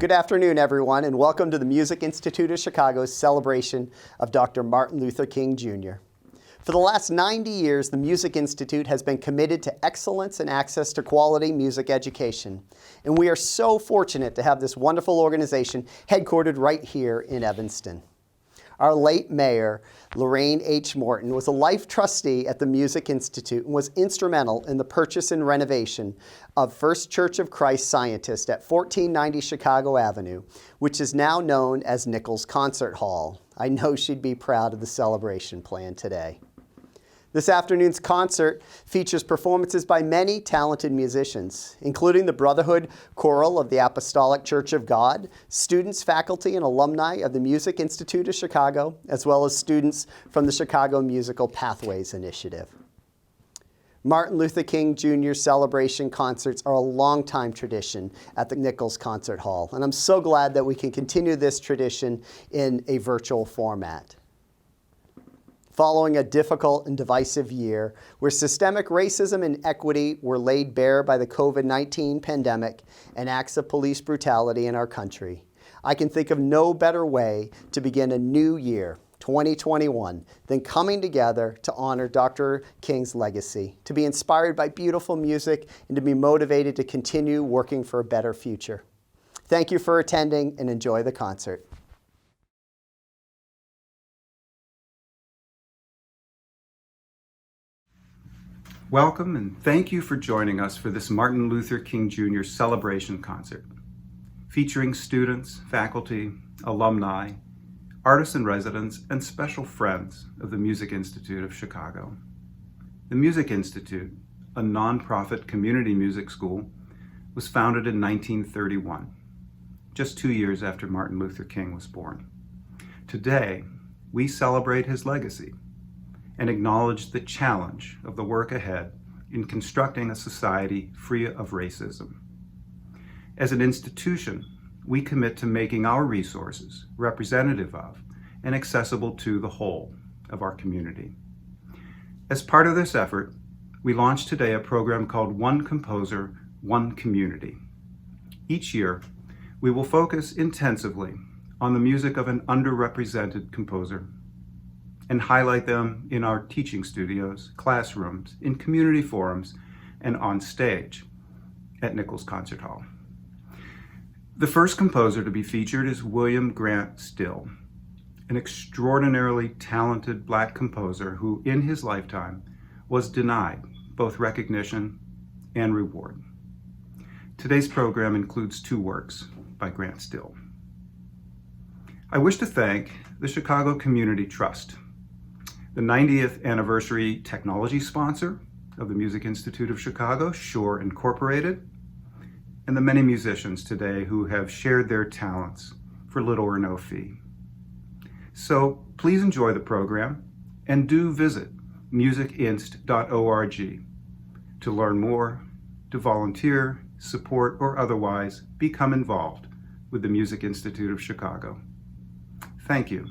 Good afternoon, everyone, and welcome to the Music Institute of Chicago's celebration of Dr. Martin Luther King, Jr. For the last 90 years, the Music Institute has been committed to excellence and access to quality music education. And we are so fortunate to have this wonderful organization headquartered right here in Evanston. Our late mayor, Lorraine H. Morton, was a life trustee at the Music Institute and was instrumental in the purchase and renovation of First Church of Christ Scientist at 1490 Chicago Avenue, which is now known as Nichols Concert Hall. I know she'd be proud of the celebration plan today. This afternoon's concert features performances by many talented musicians, including the Brotherhood Chorale of the Apostolic Church of God, students, faculty, and alumni of the Music Institute of Chicago, as well as students from the Chicago Musical Pathways Initiative. Martin Luther King Jr. celebration concerts are a long-time tradition at the Nichols Concert Hall, and I'm so glad that we can continue this tradition in a virtual format. Following a difficult and divisive year where systemic racism and equity were laid bare by the COVID-19 pandemic and acts of police brutality in our country, I can think of no better way to begin a new year, 2021, than coming together to honor Dr. King's legacy, to be inspired by beautiful music, and to be motivated to continue working for a better future. Thank you for attending and enjoy the concert. Welcome and thank you for joining us for this Martin Luther King Jr. celebration concert, featuring students, faculty, alumni, artists in residence, and special friends of the Music Institute of Chicago. The Music Institute, a nonprofit community music school, was founded in 1931, just 2 years after Martin Luther King was born. Today, we celebrate his legacy and acknowledge the challenge of the work ahead in constructing a society free of racism. As an institution, we commit to making our resources representative of and accessible to the whole of our community. As part of this effort, we launched today a program called One Composer, One Community. Each year, we will focus intensively on the music of an underrepresented composer and highlight them in our teaching studios, classrooms, in community forums, and on stage at Nichols Concert Hall. The first composer to be featured is William Grant Still, an extraordinarily talented Black composer who, in his lifetime, was denied both recognition and reward. Today's program includes 2 works by Grant Still. I wish to thank the Chicago Community Trust, the 90th anniversary technology sponsor of the Music Institute of Chicago, Shore Incorporated, and the many musicians today who have shared their talents for little or no fee. So please enjoy the program and do visit musicinst.org to learn more, to volunteer, support, or otherwise become involved with the Music Institute of Chicago. Thank you.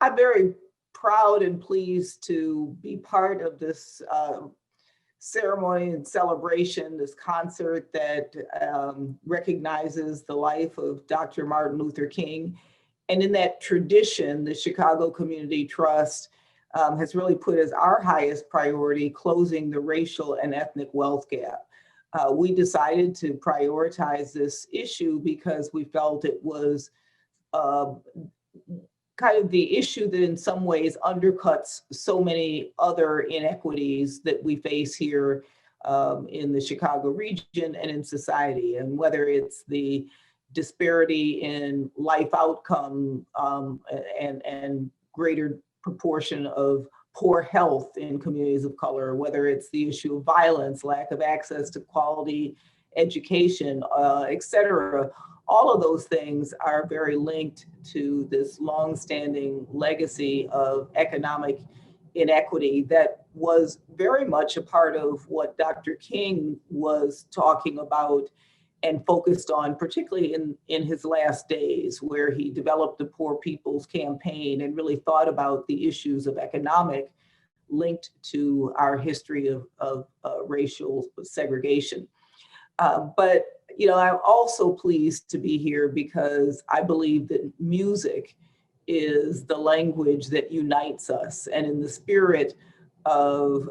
I'm very proud and pleased to be part of this ceremony and celebration, this concert that recognizes the life of Dr. Martin Luther King. And in that tradition, the Chicago Community Trust has really put as our highest priority closing the racial and ethnic wealth gap. We decided to prioritize this issue because we felt it was kind of the issue that in some ways undercuts so many other inequities that we face here in the Chicago region and in society. And whether it's the disparity in life outcome and greater proportion of poor health in communities of color, whether it's the issue of violence, lack of access to quality education, et cetera. All of those things are very linked to this longstanding legacy of economic inequity that was very much a part of what Dr. King was talking about and focused on, particularly in his last days, where he developed the Poor People's Campaign and really thought about the issues of economic linked to our history of racial segregation. But I'm also pleased to be here because I believe that music is the language that unites us. And in the spirit of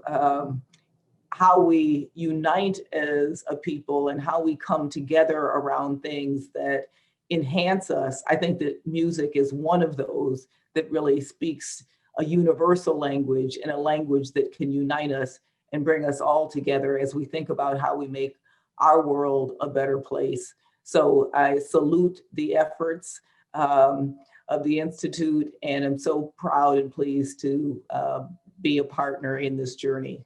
how we unite as a people and how we come together around things that enhance us, I think that music is one of those that really speaks a universal language and a language that can unite us and bring us all together as we think about how we make our world a better place. So I salute the efforts of the Institute, and I'm so proud and pleased to be a partner in this journey.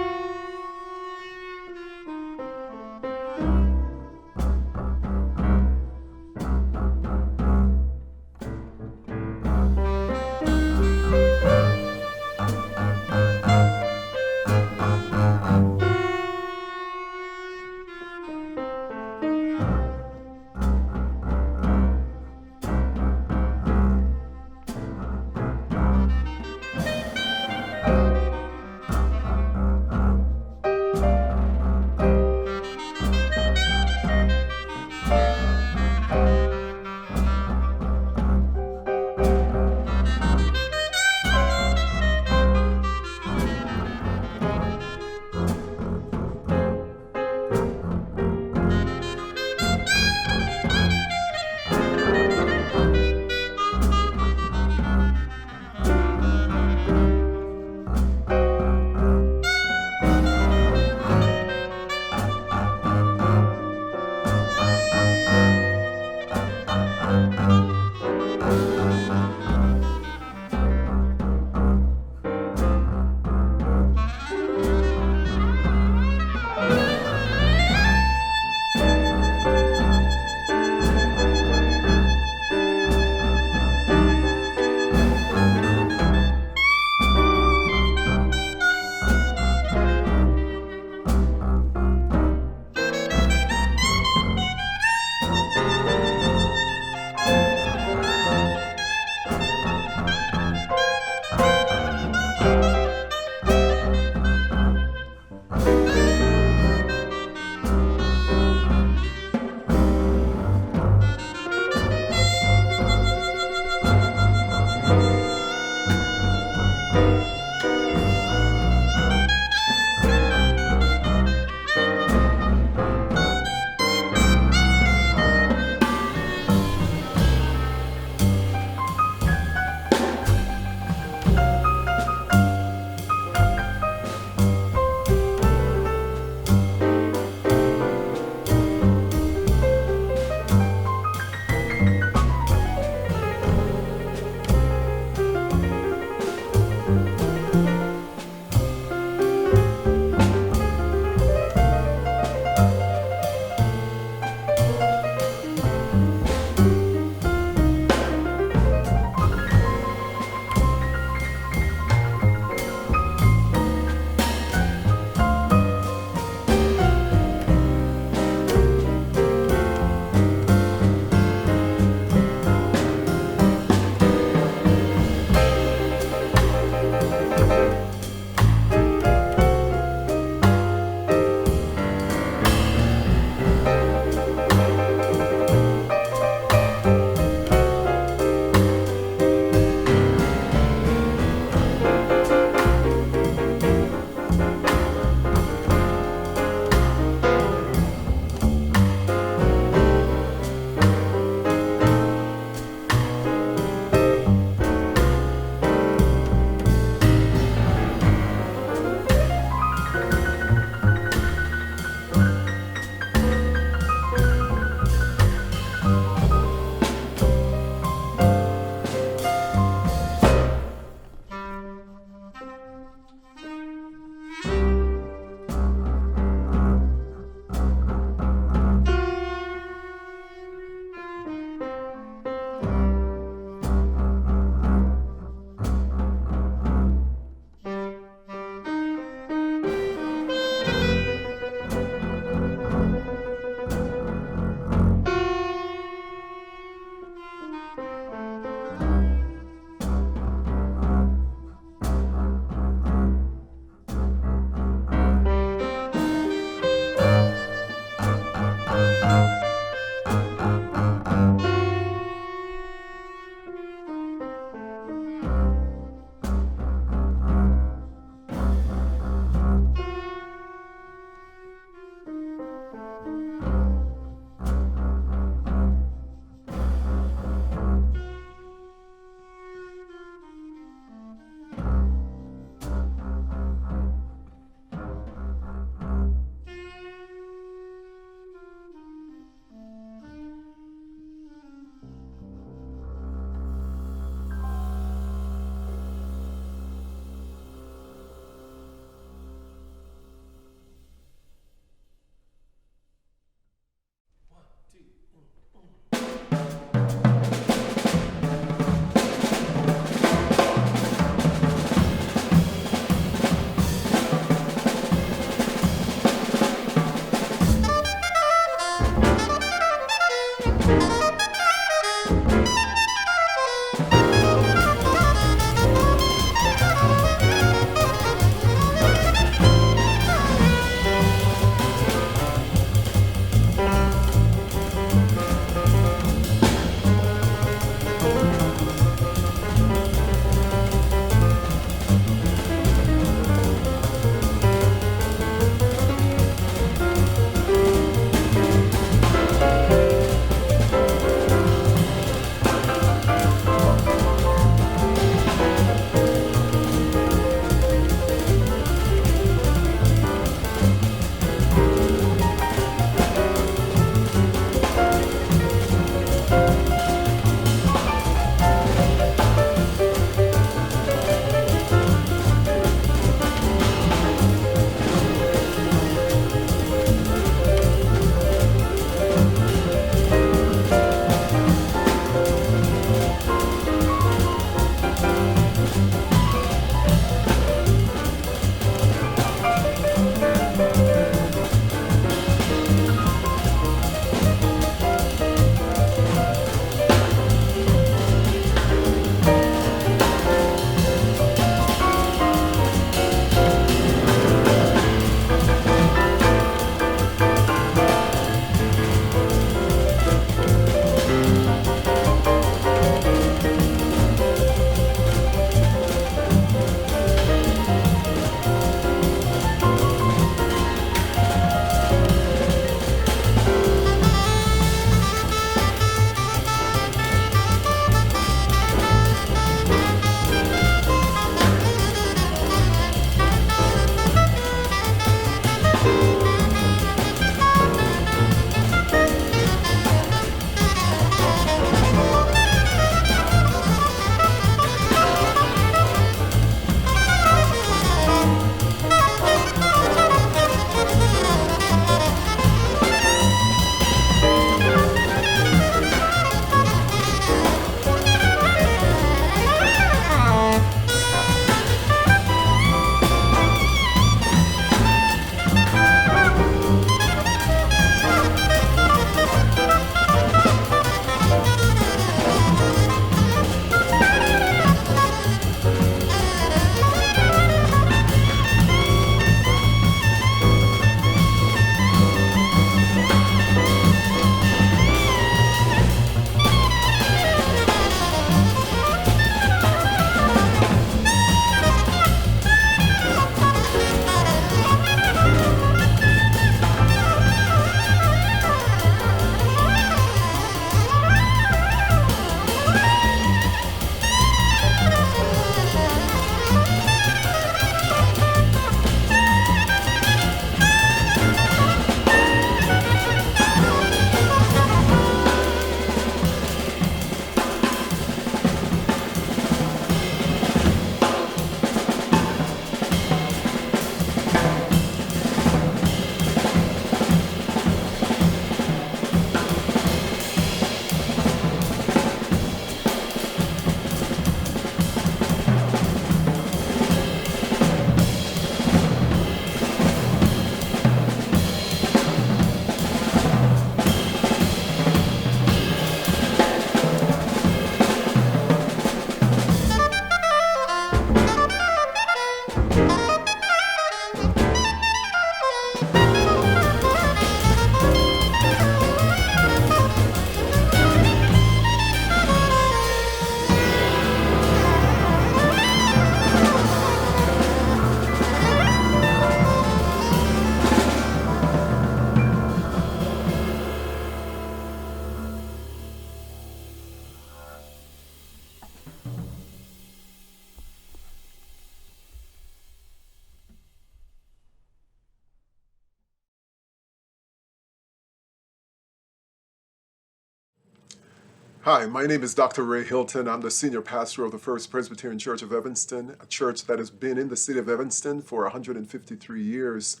Hi, my name is Dr. Ray Hylton. I'm the senior pastor of the First Presbyterian Church of Evanston, a church that has been in the city of Evanston for 153 years.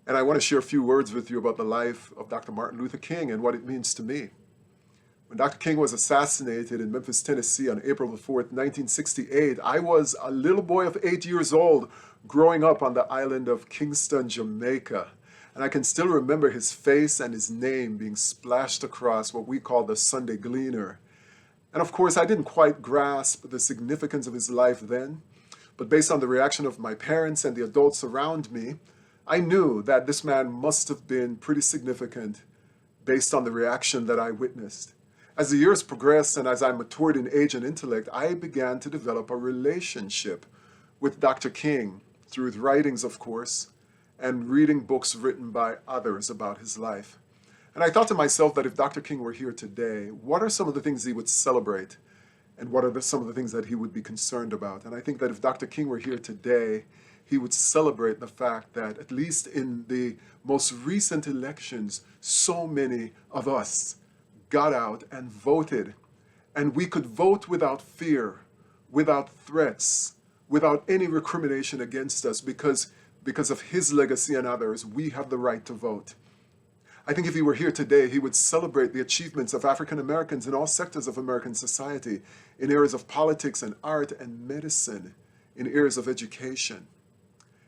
And I want to share a few words with you about the life of Dr. Martin Luther King and what it means to me. When Dr. King was assassinated in Memphis, Tennessee on April the 4th, 1968, I was a little boy of 8 years old growing up on the island of Kingston, Jamaica. And I can still remember his face and his name being splashed across what we call the Sunday Gleaner. And of course, I didn't quite grasp the significance of his life then, but based on the reaction of my parents and the adults around me, I knew that this man must have been pretty significant based on the reaction that I witnessed. As the years progressed and as I matured in age and intellect, I began to develop a relationship with Dr. King through his writings, of course, and reading books written by others about his life. And I thought to myself that if Dr. King were here today, what are some of the things he would celebrate? And what are some of the things that he would be concerned about? And I think that if Dr. King were here today, he would celebrate the fact that, at least in the most recent elections, so many of us got out and voted. And we could vote without fear, without threats, without any recrimination against us, because of his legacy and others, we have the right to vote. I think if he were here today, he would celebrate the achievements of African Americans in all sectors of American society, in areas of politics and art and medicine, in areas of education.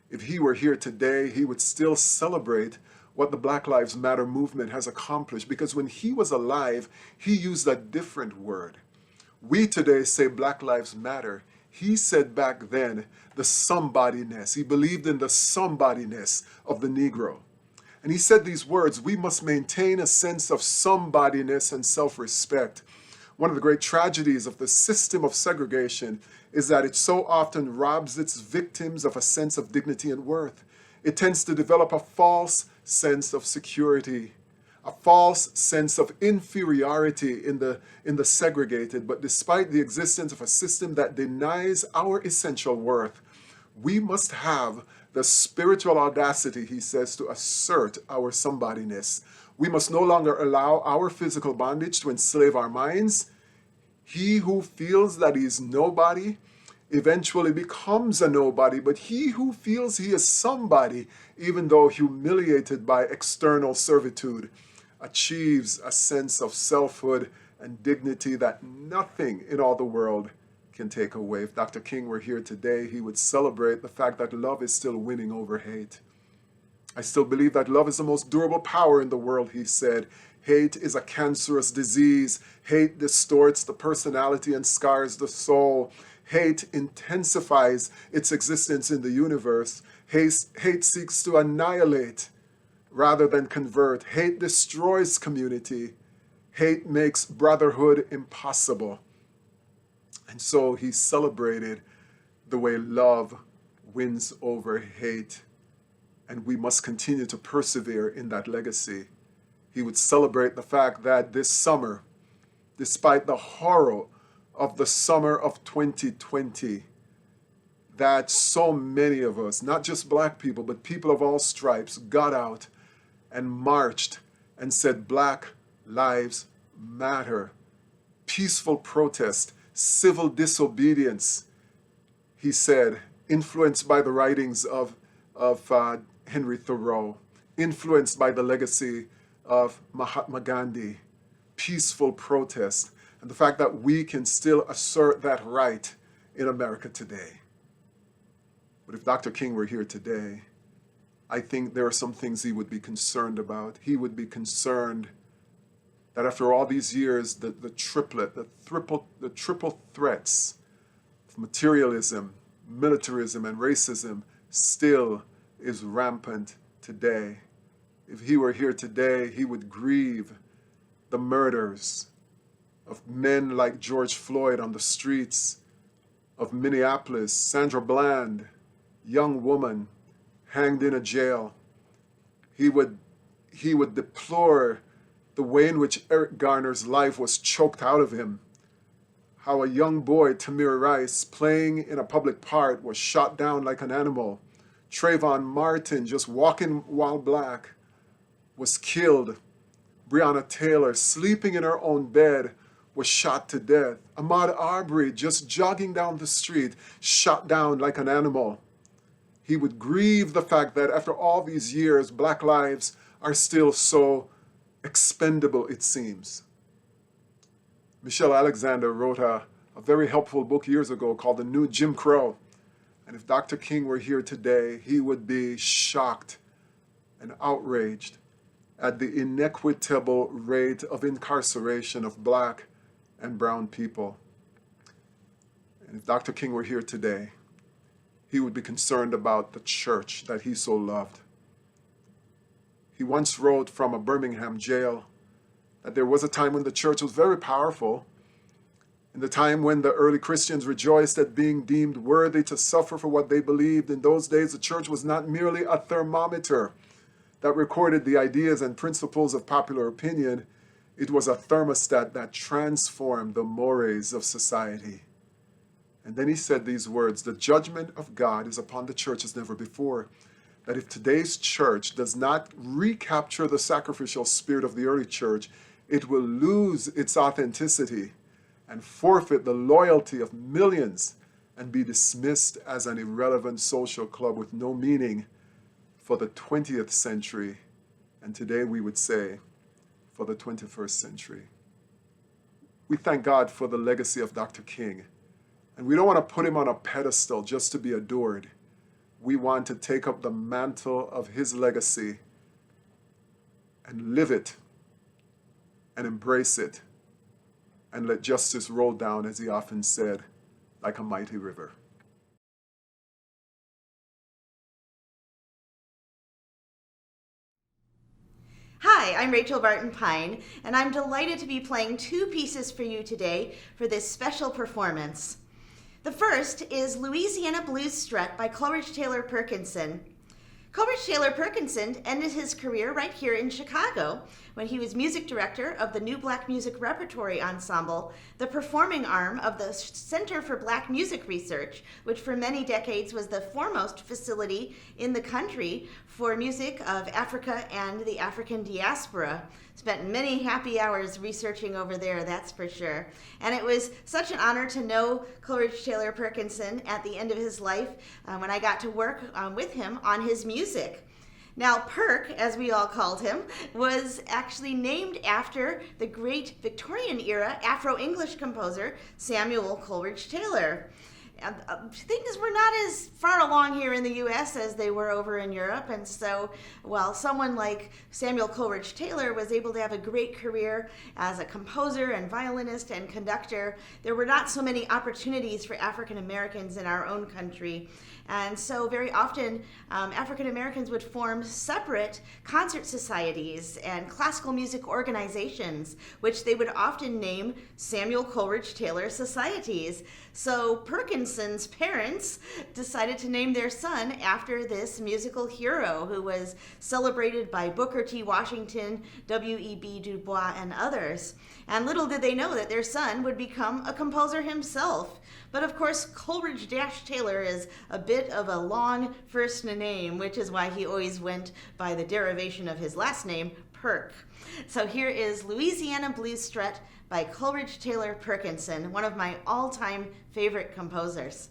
If he were here today, he would still celebrate what the Black Lives Matter movement has accomplished, because when he was alive, he used a different word. We today say Black Lives Matter. He said back then, the somebodyness. He believed in the somebodyness of the Negro. And he said these words: we must maintain a sense of somebodyness and self-respect. One of the great tragedies of the system of segregation is that it so often robs its victims of a sense of dignity and worth. It tends to develop a false sense of security, a false sense of inferiority in the segregated. But despite the existence of a system that denies our essential worth, we must have the spiritual audacity, he says, to assert our somebodyness. We must no longer allow our physical bondage to enslave our minds. He who feels that he is nobody eventually becomes a nobody, but he who feels he is somebody, even though humiliated by external servitude, achieves a sense of selfhood and dignity that nothing in all the world can take away. If Dr. King were here today, he would celebrate the fact that love is still winning over hate. I still believe that love is the most durable power in the world, he said. Hate is a cancerous disease. Hate distorts the personality and scars the soul. Hate intensifies its existence in the universe. Hate seeks to annihilate rather than convert. Hate destroys community. Hate makes brotherhood impossible. And so he celebrated the way love wins over hate. And we must continue to persevere in that legacy. He would celebrate the fact that this summer, despite the horror of the summer of 2020, that so many of us, not just Black people, but people of all stripes, got out and marched and said, Black Lives Matter. Peaceful protest, civil disobedience, he said, influenced by the writings of Henry Thoreau, influenced by the legacy of Mahatma Gandhi. Peaceful protest, and the fact that we can still assert that right in America today. But if Dr. King were here today, I think there are some things he would be concerned about. He would be concerned that after all these years, the triple threats of materialism, militarism, and racism still is rampant today. If he were here today, he would grieve the murders of men like George Floyd on the streets of Minneapolis, Sandra Bland, young woman hanged in a jail. He would deplore the way in which Eric Garner's life was choked out of him. How a young boy, Tamir Rice, playing in a public park, was shot down like an animal. Trayvon Martin, just walking while Black, was killed. Breonna Taylor, sleeping in her own bed, was shot to death. Ahmaud Arbery, just jogging down the street, shot down like an animal. He would grieve the fact that after all these years, Black lives are still so expendable, it seems. Michelle Alexander wrote a very helpful book years ago called The New Jim Crow. And if Dr. King were here today, he would be shocked and outraged at the inequitable rate of incarceration of Black and brown people. And if Dr. King were here today, he would be concerned about the church that he so loved. He once wrote from a Birmingham jail that there was a time when the church was very powerful, in the time when the early Christians rejoiced at being deemed worthy to suffer for what they believed. In those days, the church was not merely a thermometer that recorded the ideas and principles of popular opinion. It was a thermostat that transformed the mores of society. And then he said these words, "The judgment of God is upon the church as never before." That if today's church does not recapture the sacrificial spirit of the early church, it will lose its authenticity and forfeit the loyalty of millions and be dismissed as an irrelevant social club with no meaning for the 20th century, and today we would say for the 21st century. We thank God for the legacy of Dr. King, and we don't want to put him on a pedestal just to be adored. We want to take up the mantle of his legacy and live it and embrace it and let justice roll down, as he often said, like a mighty river. Hi, I'm Rachel Barton Pine, and I'm delighted to be playing two pieces for you today for this special performance. The first is Louisiana Blues Strut by Coleridge Taylor Perkinson. Coleridge Taylor Perkinson ended his career right here in Chicago when he was music director of the New Black Music Repertory Ensemble, the performing arm of the Center for Black Music Research, which for many decades was the foremost facility in the country for music of Africa and the African diaspora. Spent many happy hours researching over there, that's for sure. And it was such an honor to know Coleridge Taylor Perkinson at the end of his life when I got to work with him on his music. Now, Perk, as we all called him, was actually named after the great Victorian-era Afro-English composer Samuel Coleridge Taylor. Things were not as far along here in the U.S. as they were over in Europe, and so while someone like Samuel Coleridge Taylor was able to have a great career as a composer and violinist and conductor, there were not so many opportunities for African Americans in our own country. And so very often African Americans would form separate concert societies and classical music organizations, which they would often name Samuel Coleridge Taylor Societies. So Perkinson's parents decided to name their son after this musical hero who was celebrated by Booker T. Washington, W.E.B. Du Bois, and others. And little did they know that their son would become a composer himself. But of course, Coleridge-Taylor is a bit of a long first name, which is why he always went by the derivation of his last name, Perk. So here is Louisiana Blues Strut by Coleridge Taylor Perkinson, one of my all-time favorite composers.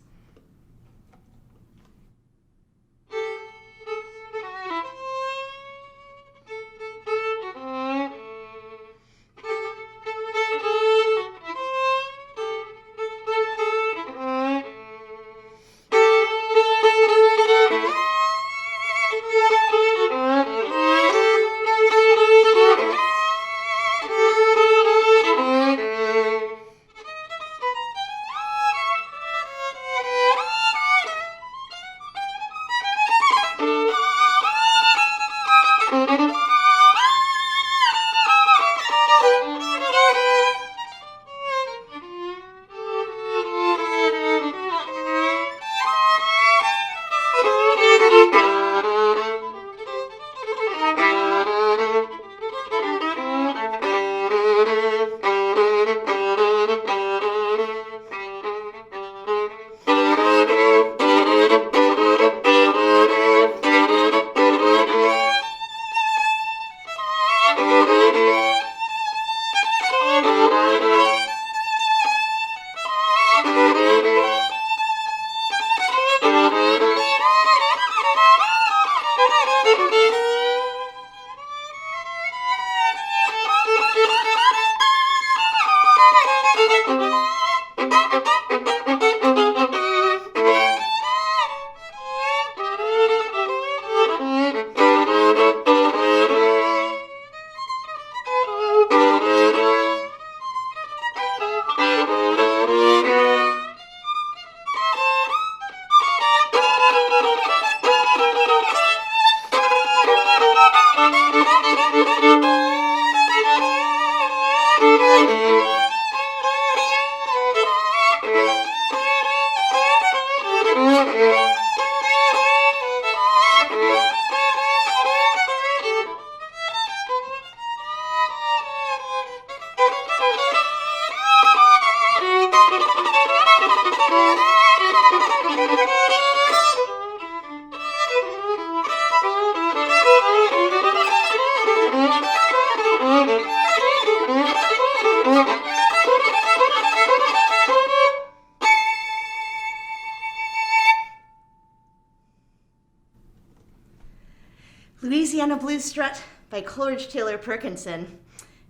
Louisiana Blues Strut by Coleridge Taylor Perkinson.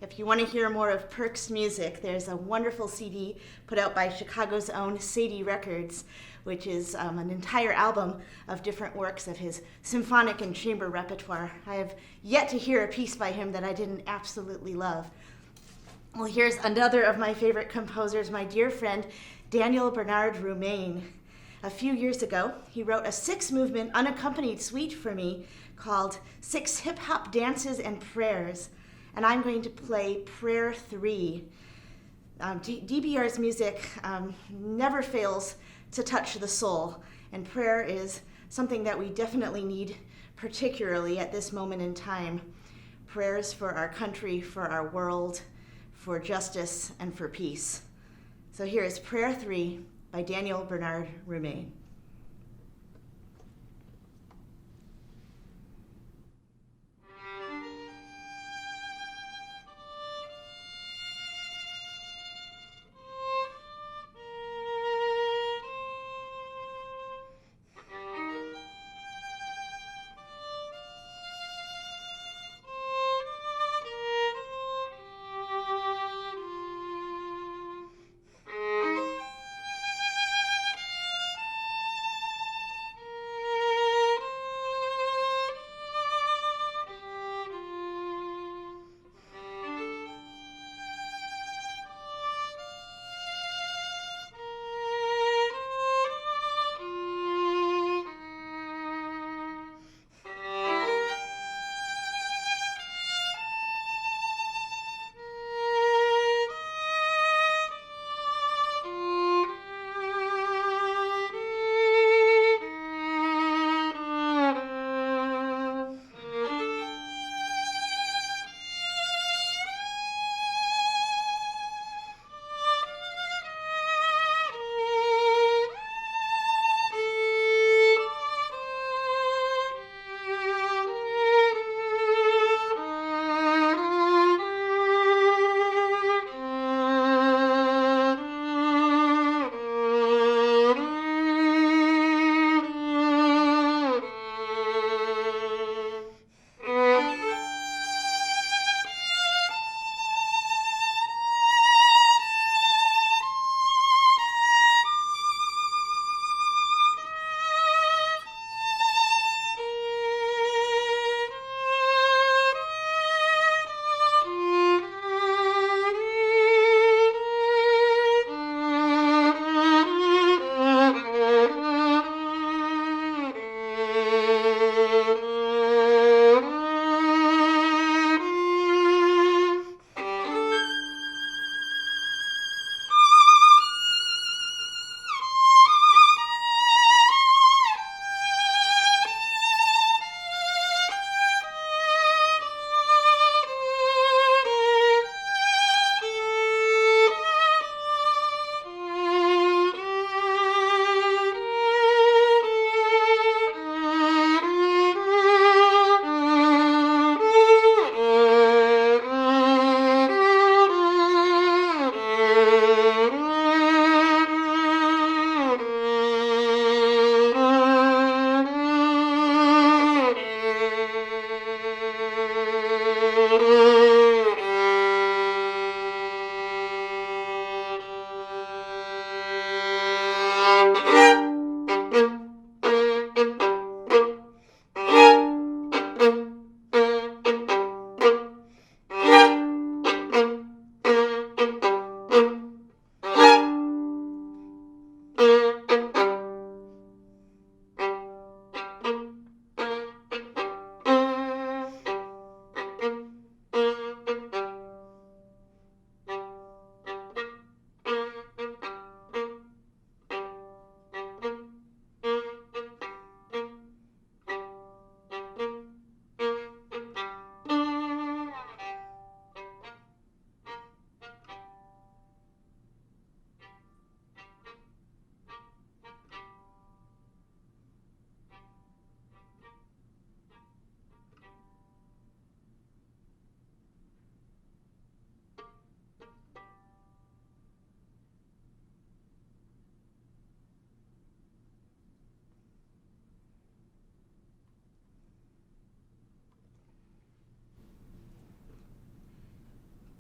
If you want to hear more of Perk's music, there's a wonderful CD put out by Chicago's own Sadie Records, which is an entire album of different works of his symphonic and chamber repertoire. I have yet to hear a piece by him that I didn't absolutely love. Well, here's another of my favorite composers, my dear friend Daniel Bernard Roumain. A few years ago, he wrote a 6-movement unaccompanied suite for me called 6 Hip-Hop Dances and Prayers, and I'm going to play Prayer 3. DBR's music never fails to touch the soul, and prayer is something that we definitely need, particularly at this moment in time. Prayers for our country, for our world, for justice, and for peace. So here is Prayer 3 by Daniel Bernard Roumain.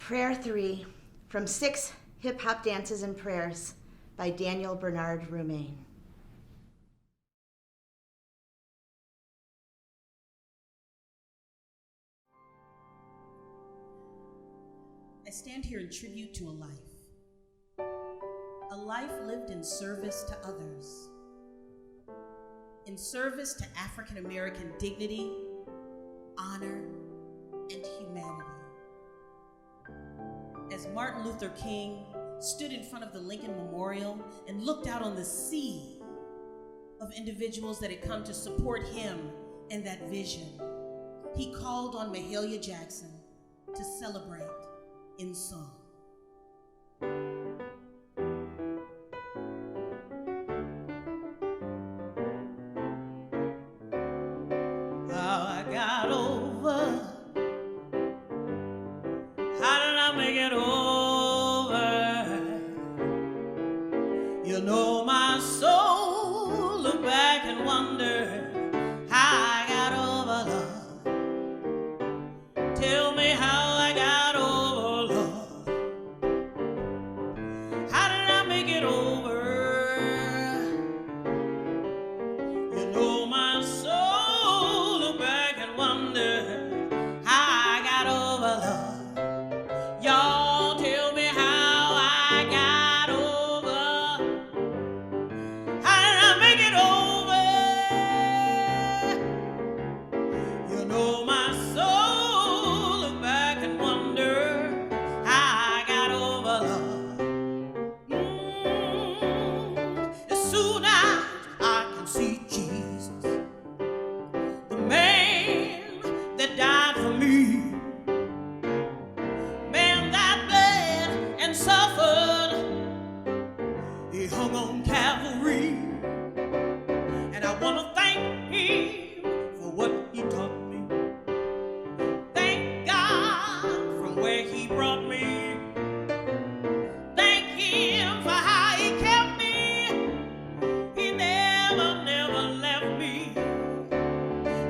Prayer 3 from 6 Hip Hop Dances and Prayers by Daniel Bernard Roumain. I stand here in tribute to a life lived in service to others, in service to African American dignity, honor, and humanity. As Martin Luther King stood in front of the Lincoln Memorial and looked out on the sea of individuals that had come to support him and that vision, he called on Mahalia Jackson to celebrate in song. How I got over, how did I make it over? You know my soul, look back and wonder how I got over, love. Tell me how I got over, love. How did I make it over? You know my soul, look back and wonder how I got over, love. Y'all tell me how I got over. How did I make it over? You know my soul, look back and wonder how I got over, love. As soon as I can see Jesus, the man that died for me, man that bled and suffered, he hung on Calvary, and I want to thank him for what he taught me. Thank God from where he brought me. Thank him for how he kept me. He never, never left me.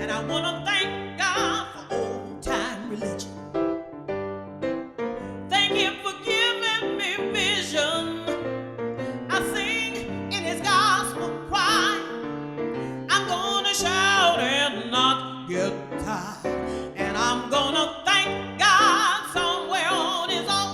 And I want to thank God for old time religion. Thank him for giving me vision. I sing in his gospel choir. I'm gonna shout and not get tired. And I'm gonna thank God somewhere on his own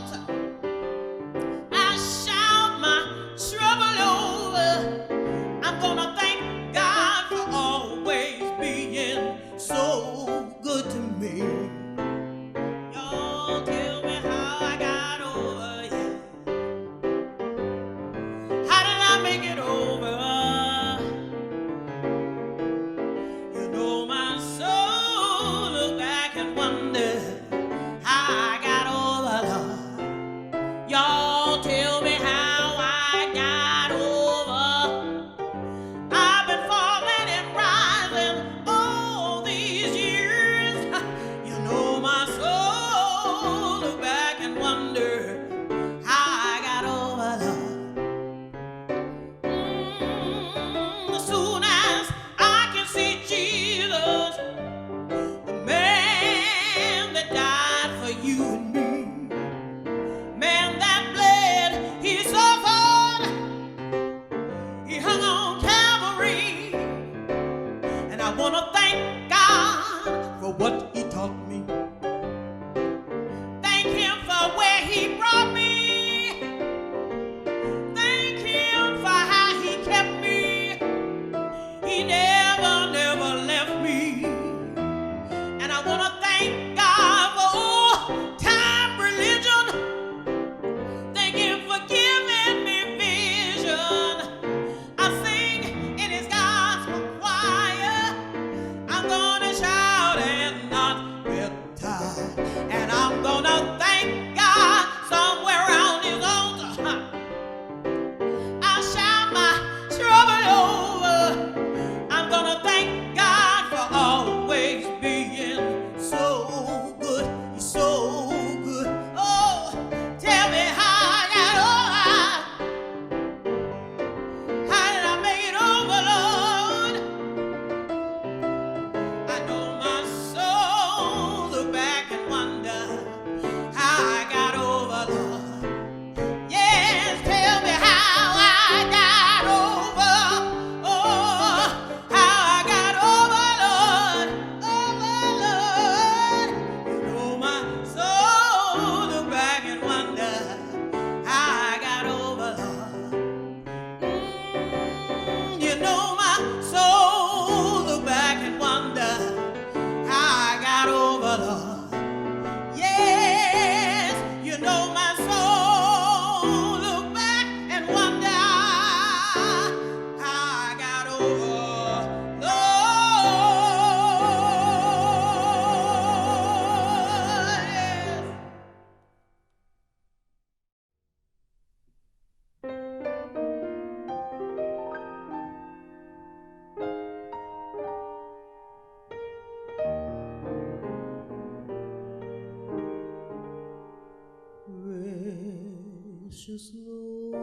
Precious Lord,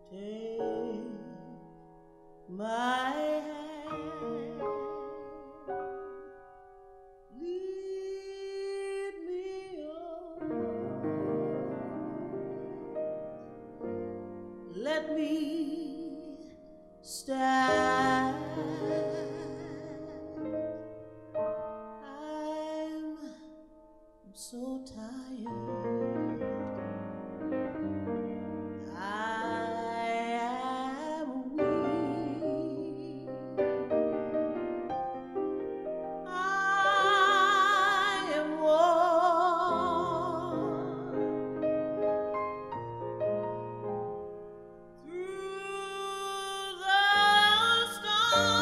take my hand, lead me on, let me stand. I'm so tired. I am weak. I am worn through the storm,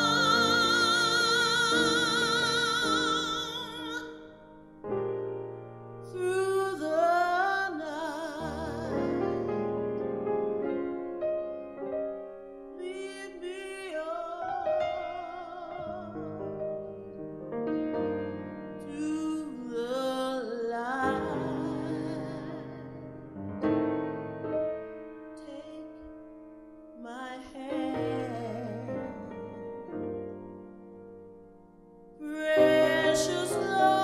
through the night. Lead me on to the light. Take my hand, precious Lord,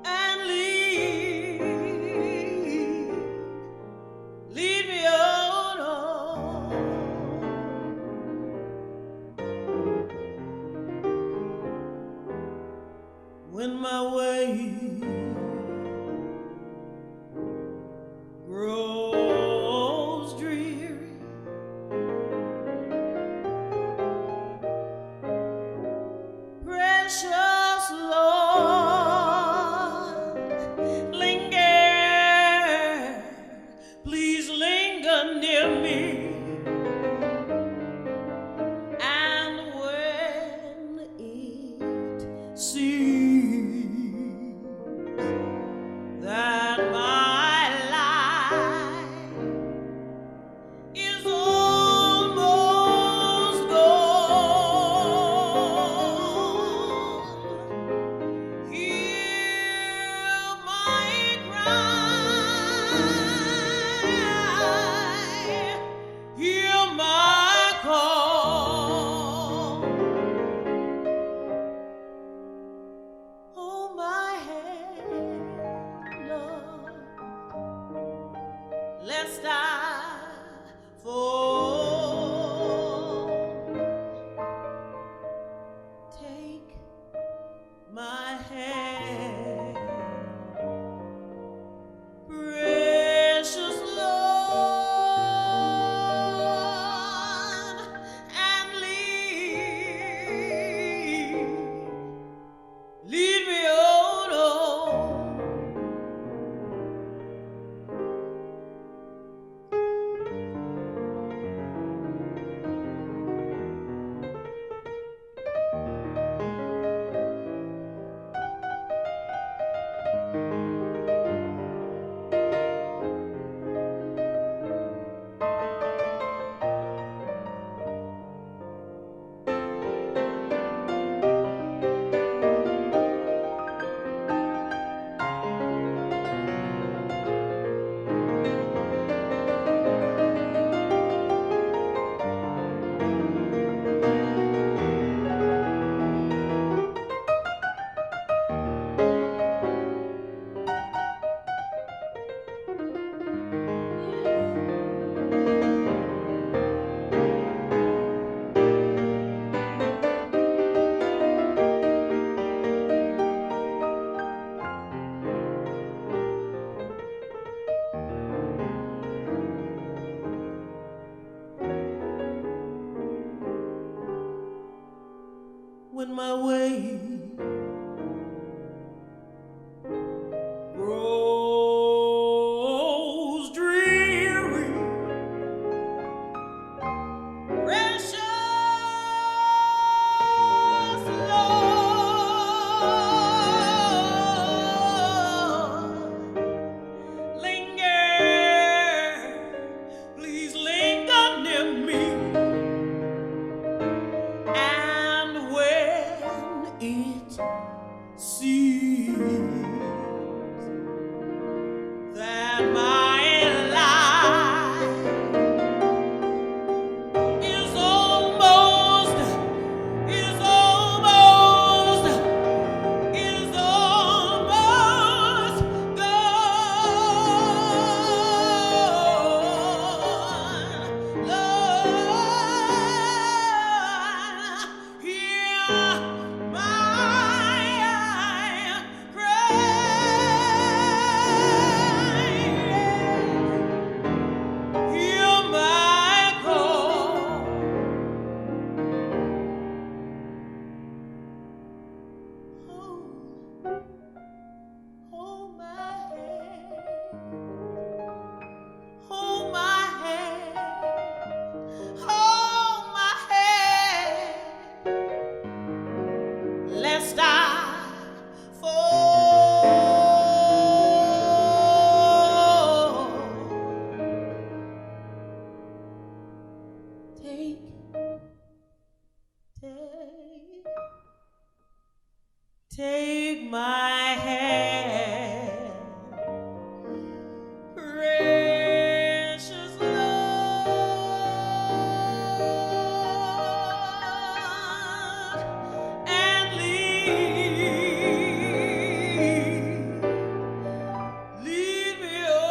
and lead me on, when my way grows dreary. Precious Lord, linger, please linger near me. And when it seems that my life is almost gone, hear my cry, hear my call. Hold my hand, Lord, lest I fall. Take my hand, precious Lord, and lead me on. When my way grows dreary, precious Lord, linger, please linger near me. And when it Take my hand, precious Lord, and lead me on.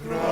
Christ.